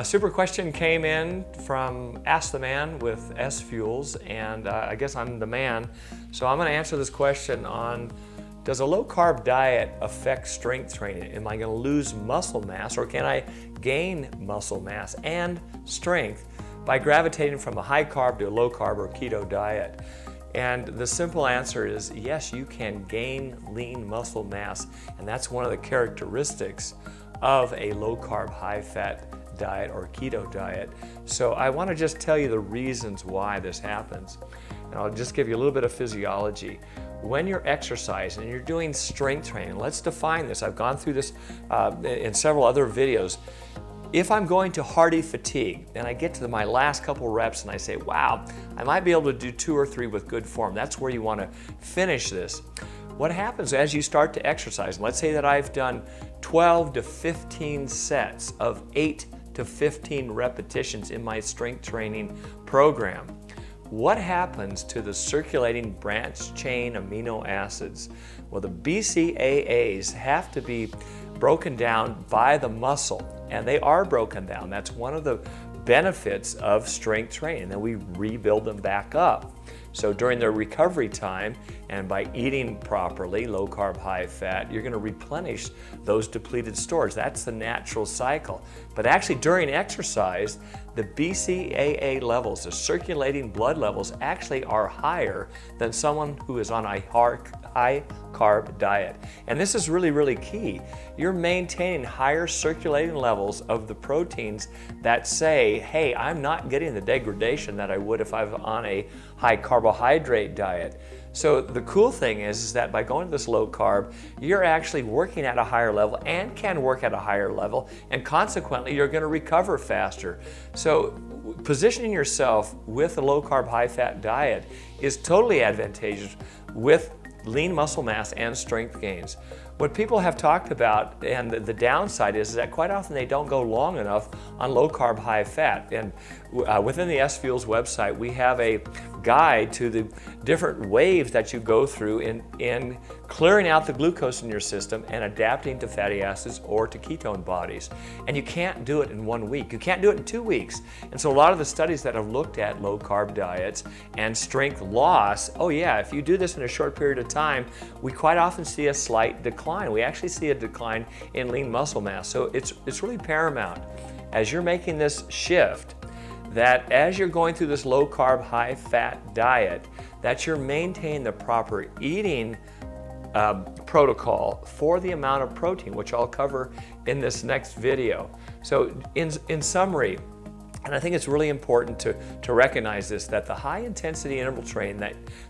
A super question came in from Ask the Man with S Fuels, and I guess I'm the man. So I'm going to answer this question on, does a low-carb diet affect strength training? Am I going to lose muscle mass, or can I gain muscle mass and strength by gravitating from a high-carb to a low-carb or keto diet? And the simple answer is yes, you can gain lean muscle mass, and that's one of the characteristics of a low-carb, high-fat diet or keto diet. So I want to just tell you the reasons why this happens. And I'll just give you a little bit of physiology. When you're exercising and you're doing strength training, let's define this. I've gone through this in several other videos. If I'm going to hardy fatigue and I get to my last couple reps and I say, wow, I might be able to do 2 or 3 with good form, that's where you want to finish this. What happens as you start to exercise, let's say that I've done 12 to 15 sets of 8 to 15 repetitions in my strength training program. What happens to the circulating branched chain amino acids? Well, the BCAAs have to be broken down by the muscle, and they are broken down. That's one of the benefits of strength training, that we rebuild them back up. So during their recovery time, and by eating properly, low carb, high fat, you're going to replenish those depleted stores. That's the natural cycle. But actually during exercise, the BCAA levels, the circulating blood levels, actually are higher than someone who is on a high carb diet. And this is really, really key. You're maintaining higher circulating levels of the proteins that say, hey, I'm not getting the degradation that I would if I was on a high carbohydrate diet. So the cool thing is that by going to this low carb, you're actually working at a higher level and can work at a higher level, and consequently you're going to recover faster. So positioning yourself with a low carb, high fat diet is totally advantageous with lean muscle mass and strength gains. What people have talked about, and the downside is that quite often they don't go long enough on low carb, high fat. And within the S Fuels website, we have a guide to the different waves that you go through in clearing out the glucose in your system and adapting to fatty acids or to ketone bodies. And you can't do it in 1 week. You can't do it in 2 weeks. And so a lot of the studies that have looked at low carb diets and strength loss, oh yeah, if you do this in a short period of time, we quite often see a slight decline. We actually see a decline in lean muscle mass. So it's really paramount as you're making this shift, that as you're going through this low carb, high fat diet, that you're maintaining the proper eating protocol for the amount of protein, which I'll cover in this next video. So in summary, and I think it's really important to recognize this, that the high intensity interval training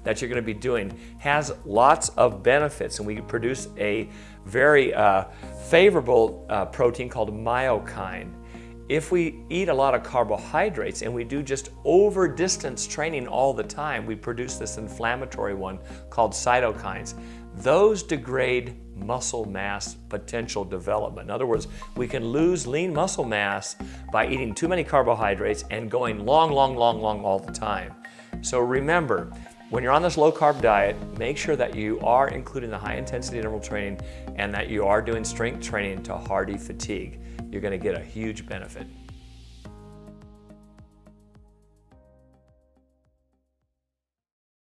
that you're going to be doing has lots of benefits, and we produce a very favorable protein called myokine. If we eat a lot of carbohydrates and we do just over distance training all the time, we produce this inflammatory one called cytokines. Those degrade muscle mass potential development. In other words, we can lose lean muscle mass by eating too many carbohydrates and going long all the time. So remember, when you're on this low carb diet, make sure that you are including the high intensity interval training and that you are doing strength training to hardy fatigue. You're going to get a huge benefit.